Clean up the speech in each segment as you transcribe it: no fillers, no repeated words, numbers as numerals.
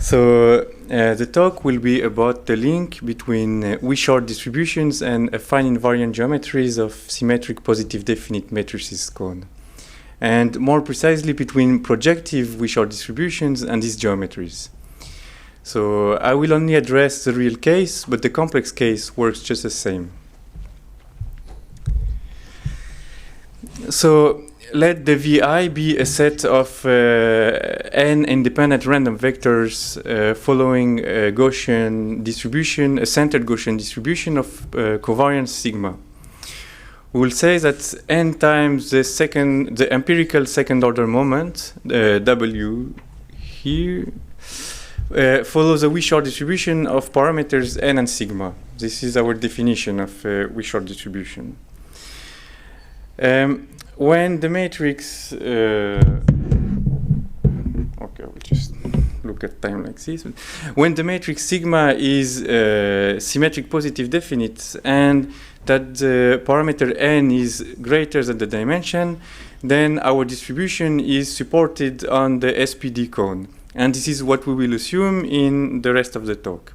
So the talk will be about the link between Wishart distributions and affine invariant geometries of symmetric positive definite matrices cone, and more precisely between projective Wishart distributions and these geometries. So I will only address the real case, but the complex case works just the same. So let the VI be a set of n independent random vectors following a Gaussian distribution, a centered Gaussian distribution of covariance sigma. We will say that n times the empirical second order moment, W here, follows a Wishart distribution of parameters n and sigma. This is our definition of Wishart distribution. When the matrix, okay, we'll just look at time like this. When the matrix sigma is symmetric positive definite and that the parameter n is greater than the dimension, then our distribution is supported on the SPD cone. And this is what we will assume in the rest of the talk.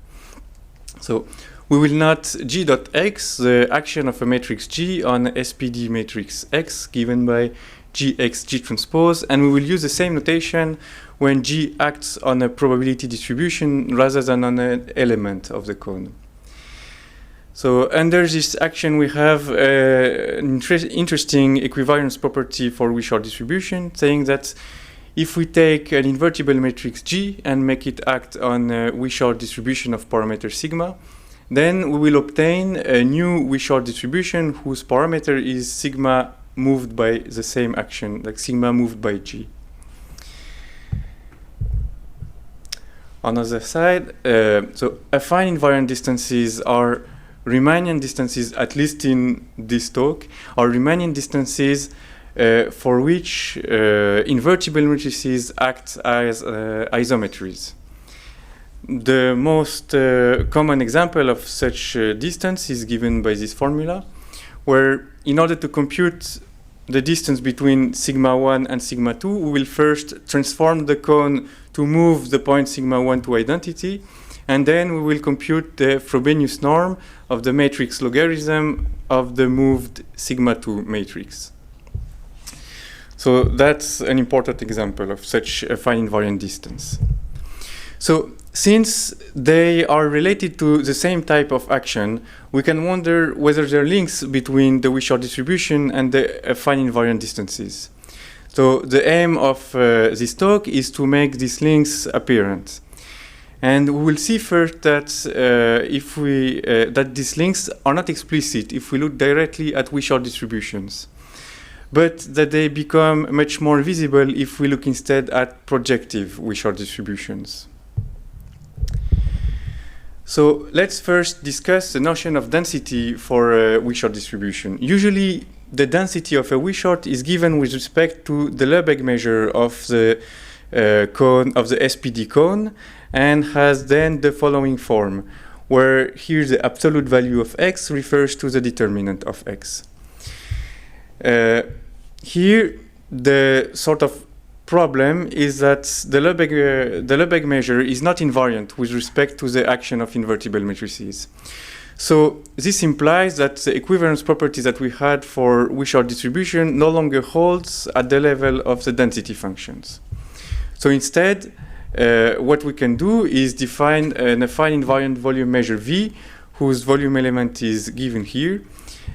So we will note G dot X, the action of a matrix G on SPD matrix X given by Gx G transpose, and we will use the same notation when G acts on a probability distribution rather than on an element of the cone. So under this action we have an interesting equivalence property for Wishart distribution, saying that if we take an invertible matrix G and make it act on a Wishart distribution of parameter sigma, then we will obtain a new Wishart distribution whose parameter is sigma moved by the same action, like sigma moved by G. On the other side, so affine invariant distances are Riemannian distances, at least in this talk, are Riemannian distances for which invertible matrices act as isometries. The most common example of such distance is given by this formula, where in order to compute the distance between sigma 1 and sigma 2, we will first transform the cone to move the point sigma 1 to identity, and then we will compute the Frobenius norm of the matrix logarithm of the moved sigma 2 matrix. So that's an important example of such a affine invariant distance. So since they are related to the same type of action, we can wonder whether there are links between the Wishart distribution and the affine invariant distances. So the aim of this talk is to make these links apparent. And we will see first that that these links are not explicit if we look directly at Wishart distributions, but that they become much more visible if we look instead at projective Wishart distributions. So let's first discuss the notion of density for a Wishart distribution. Usually, the density of a Wishart is given with respect to the Lebesgue measure of the cone of the SPD cone, and has then the following form, where here the absolute value of x refers to the determinant of x. Here, the sort of problem is that the Lebesgue measure is not invariant with respect to the action of invertible matrices. So this implies that the equivalence property that we had for Wishart distribution no longer holds at the level of the density functions. So instead, what we can do is define an affine invariant volume measure V, whose volume element is given here.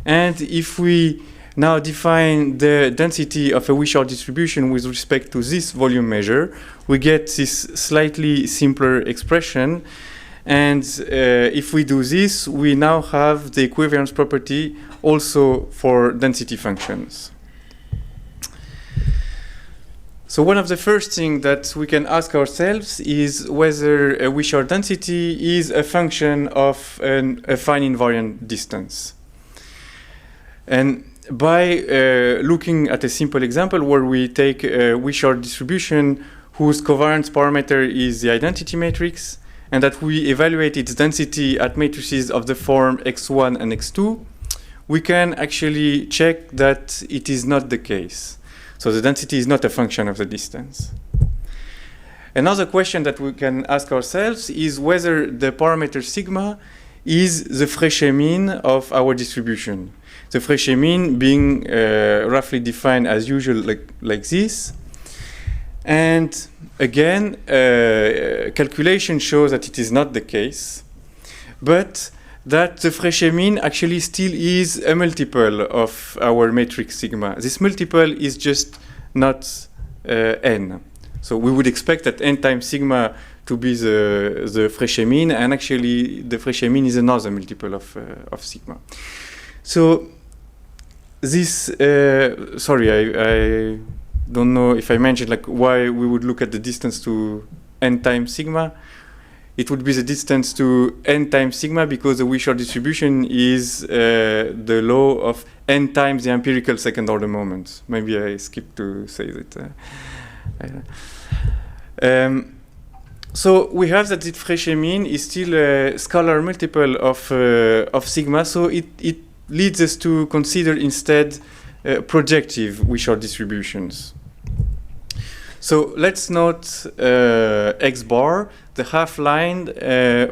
And if we now define the density of a Wishart distribution with respect to this volume measure, we get this slightly simpler expression. And if we do this, we now have the equivalence property also for density functions. So one of the first things that we can ask ourselves is whether a Wishart density is a function of an affine invariant distance. And by looking at a simple example where we take a Wishart distribution whose covariance parameter is the identity matrix, and that we evaluate its density at matrices of the form x1 and x2, we can actually check that it is not the case. So the density is not a function of the distance. another question that we can ask ourselves is whether the parameter sigma is the Fréchet mean of our distribution. The Fréchet mean being roughly defined as usual like this. And again, calculation shows that it is not the case, but that the Fréchet mean actually still is a multiple of our matrix sigma. This multiple is just not n. So we would expect that n times sigma to be the Fréchet mean, and actually the Fréchet mean is another multiple of sigma. So this, sorry, I don't know if I mentioned like why we would look at the distance to n times sigma. It would be the distance to n times sigma because the Wishart distribution is the law of n times the empirical second order moment. Maybe I skipped to say that. So we have that the Fréchet mean is still a scalar multiple of sigma, so it leads us to consider instead projective Wishart distributions. So let's note x bar, the half line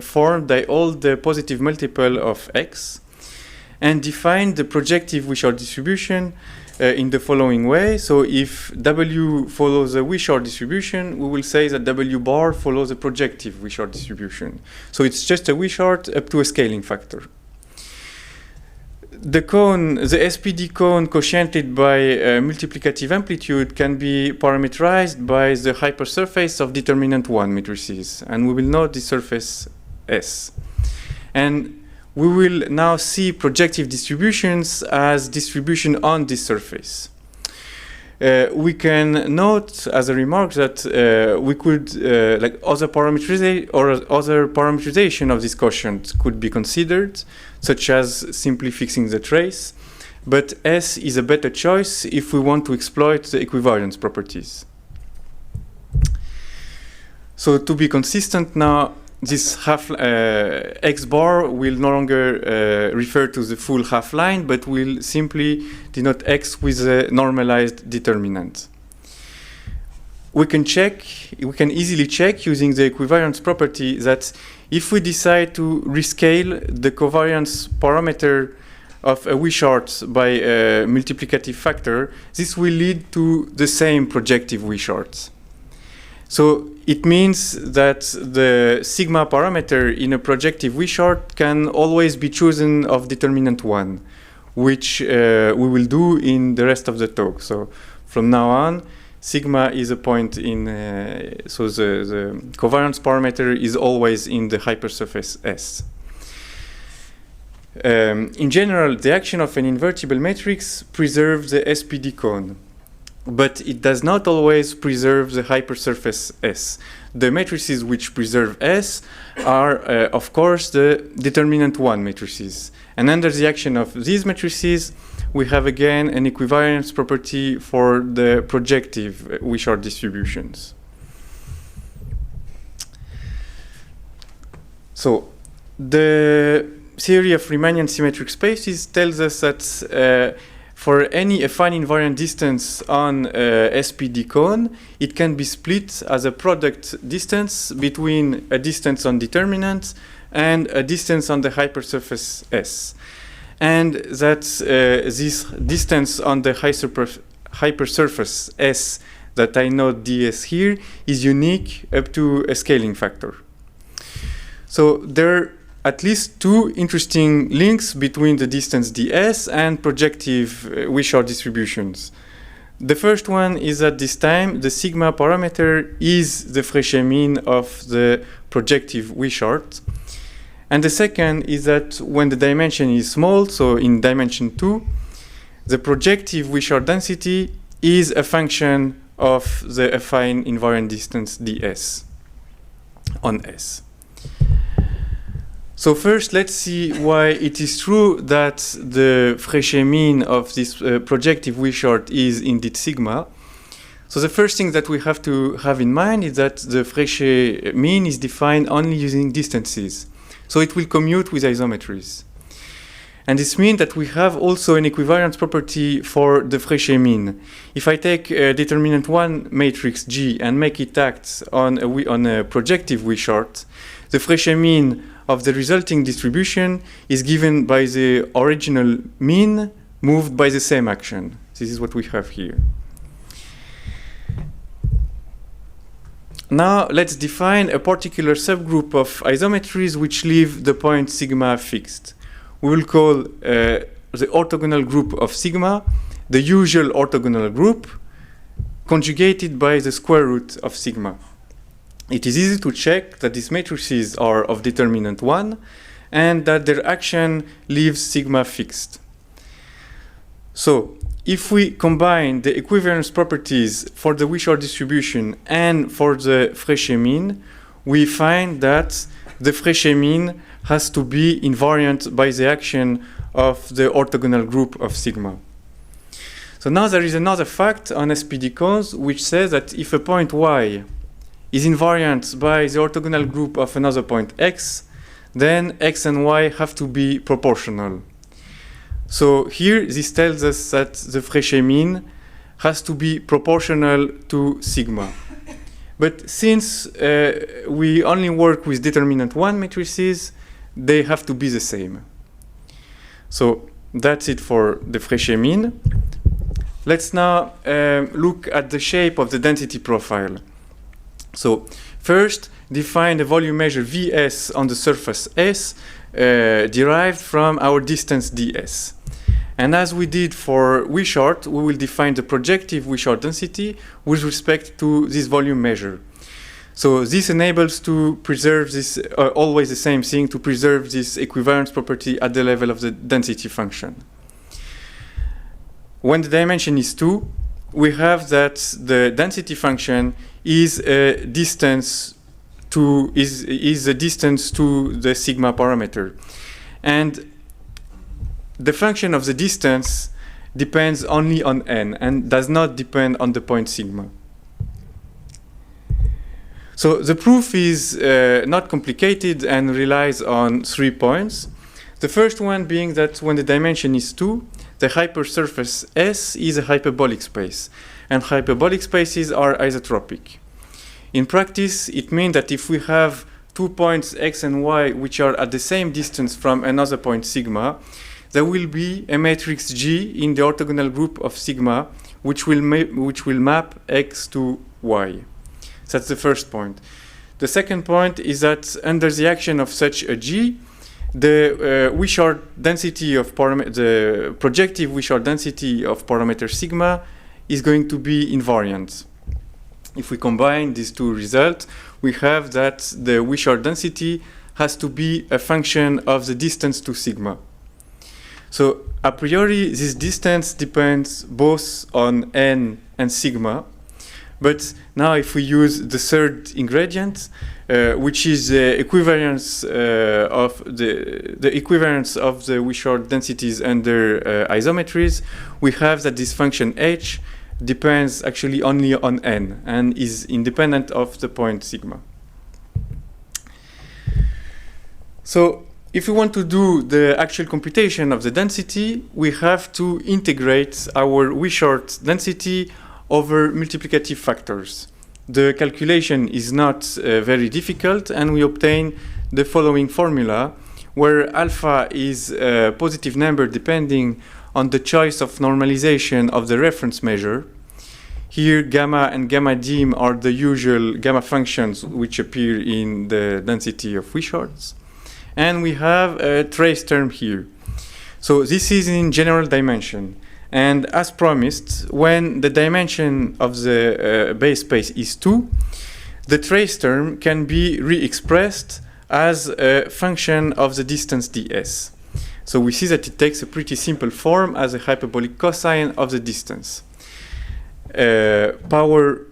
formed by all the positive multiple of x, and define the projective Wishart distribution in the following way. So if W follows a Wishart distribution, we will say that W bar follows a projective Wishart distribution. So it's just a Wishart up to a scaling factor. The cone, the SPD cone quotiented by multiplicative amplitude can be parameterized by the hypersurface of determinant 1 matrices. And we will note the surface S. And we will now see projective distributions as distribution on this surface. We can note as a remark that we could, like other parameterization of this quotient could be considered, such as simply fixing the trace. But S is a better choice if we want to exploit the equivalence properties. So to be consistent now, this half x bar will no longer refer to the full half line, but will simply denote x with a normalized determinant. We can easily check using the equivalence property that if we decide to rescale the covariance parameter of a Wishart by a multiplicative factor, this will lead to the same projective Wishart. So it means that the sigma parameter in a projective Wishart can always be chosen of determinant 1, which we will do in the rest of the talk. So from now on, sigma is a point in, so the covariance parameter is always in the hypersurface S. In general, the action of an invertible matrix preserves the SPD cone, but it does not always preserve the hypersurface S. The matrices which preserve S are, of course, the determinant 1 matrices. And under the action of these matrices, we have again an equivalence property for the projective Wishart distributions. So the theory of Riemannian symmetric spaces tells us that for any affine invariant distance on SPD cone, it can be split as a product distance between a distance on determinant and a distance on the hypersurface S. And that this distance on the hypersurface S that I note ds here is unique up to a scaling factor. So there are at least two interesting links between the distance ds and projective Wishart distributions. The first one is that this time the sigma parameter is the Fréchet mean of the projective Wishart. And the second is that when the dimension is small, so in dimension 2, the projective Wishart density is a function of the affine invariant distance ds on S. So first, let's see why it is true that the Fréchet mean of this projective Wishart is indeed sigma. So the first thing that we have to have in mind is that the Fréchet mean is defined only using distances. So it will commute with isometries. And this means that we have also an equivariance property for the Fréchet mean. If I take a determinant 1 matrix G and make it act on a projective Wishart, the Fréchet mean of the resulting distribution is given by the original mean moved by the same action. This is what we have here. Now let's define a particular subgroup of isometries which leave the point sigma fixed. We will call the orthogonal group of sigma the usual orthogonal group conjugated by the square root of sigma. It is easy to check that these matrices are of determinant 1 and that their action leaves sigma fixed. So if we combine the equivariance properties for the Wishart distribution and for the Fréchet mean, we find that the Fréchet mean has to be invariant by the action of the orthogonal group of sigma. So now there is another fact on SPD cones which says that if a point y is invariant by the orthogonal group of another point x, then x and y have to be proportional. So here this tells us that the Fréchet mean has to be proportional to sigma. But since we only work with determinant 1 matrices, they have to be the same. So that's it for the Fréchet mean. Let's now look at the shape of the density profile. So first, define the volume measure Vs on the surface S derived from our distance ds. And as we did for Wishart, we will define the projective Wishart density with respect to this volume measure. So this enables to preserve this, always the same thing, to preserve this equivariance property at the level of the density function. When the dimension is 2, we have that the density function is a distance to is a distance to the sigma parameter, and the function of the distance depends only on n and does not depend on the point sigma. So the proof is not complicated and relies on 3 points. The first one being that when the dimension is 2, the hypersurface S is a hyperbolic space, and hyperbolic spaces are isotropic. In practice, it means that if we have 2 points x and y which are at the same distance from another point sigma, there will be a matrix G in the orthogonal group of sigma which will map x to y. So that's the first point. The second point is that under the action of such a G, the Wishart density of the projective Wishart density of parameter sigma is going to be invariant. If we combine these two results, we have that the Wishart density has to be a function of the distance to sigma. So a priori, this distance depends both on n and sigma. But now if we use the third ingredient, which is the equivariance of the equivariance of the Wishart densities under isometries, we have that this function h depends actually only on n and is independent of the point sigma. So if we want to do the actual computation of the density, we have to integrate our Wishart density over multiplicative factors. The calculation is not very difficult, and we obtain the following formula, where alpha is a positive number depending on the choice of normalization of the reference measure. Here, gamma and gamma dim are the usual gamma functions which appear in the density of Wisharts. And we have a trace term here. So this is in general dimension. And as promised, when the dimension of the base space is 2, the trace term can be re-expressed as a function of the distance ds. So we see that it takes a pretty simple form as a hyperbolic cosine of the distance. Power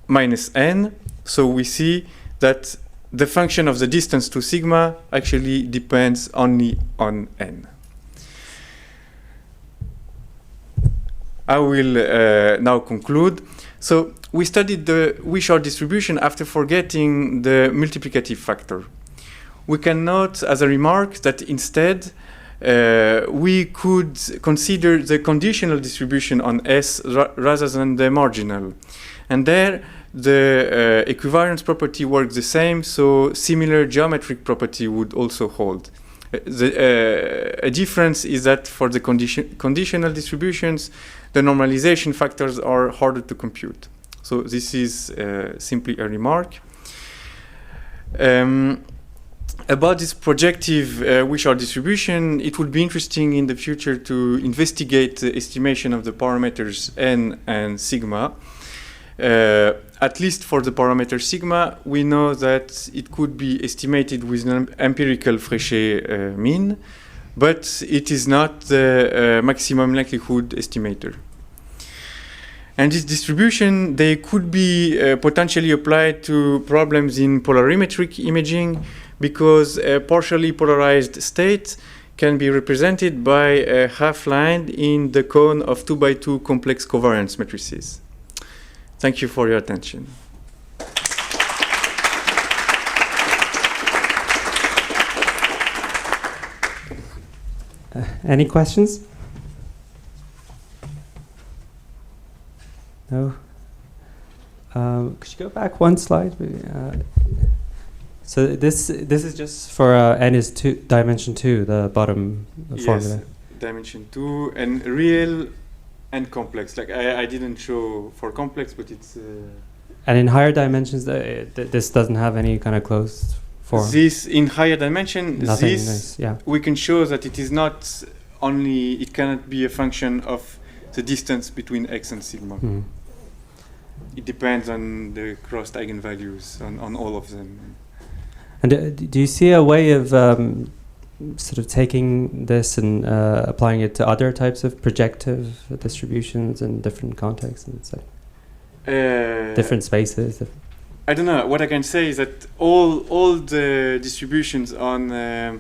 minus n, so we see that the function of the distance to sigma actually depends only on n. I will now conclude. So we studied the Wishart distribution after forgetting the multiplicative factor. We can note as a remark that instead we could consider the conditional distribution on S rather than the marginal. And there, the equivariance property works the same, so similar geometric property would also hold. A difference is that for the conditional distributions, the normalization factors are harder to compute. So this is simply a remark. About this projective Wishart distribution, it would be interesting in the future to investigate the estimation of the parameters n and sigma. At least for the parameter sigma, we know that it could be estimated with an empirical Fréchet mean, but it is not the maximum likelihood estimator. And this distribution, they could be potentially applied to problems in polarimetric imaging, because a partially polarized state can be represented by a half line in the cone of 2x2 complex covariance matrices. Thank you for your attention. Any questions? No? Could you go back one slide? So this is just for n is dimension 2, the bottom formula. Yes, dimension 2 and real and complex. Like I didn't show for complex, but it's. And in higher dimensions, this doesn't have any kind of closed form. This in higher dimension, yeah. We can show that it is not only. It cannot be a function of the distance between x and sigma. Mm. It depends on the crossed eigenvalues on all of them. And do you see a way of sort of taking this and applying it to other types of projective distributions in different contexts and so different spaces? I don't know. What I can say is that all the distributions on the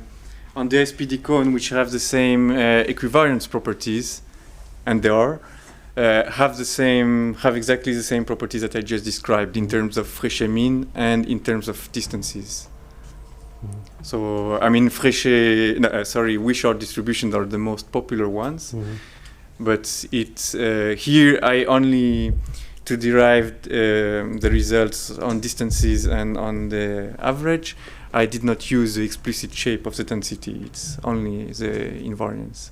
SPD cone which have the same equivariance properties, and they are, have exactly the same properties that I just described in terms of Fréchet mean and in terms of distances. So, I mean, Wishart distributions are the most popular ones, but it's here I only to derive the results on distances and on the average. I did not use the explicit shape of the density. It's only the invariance.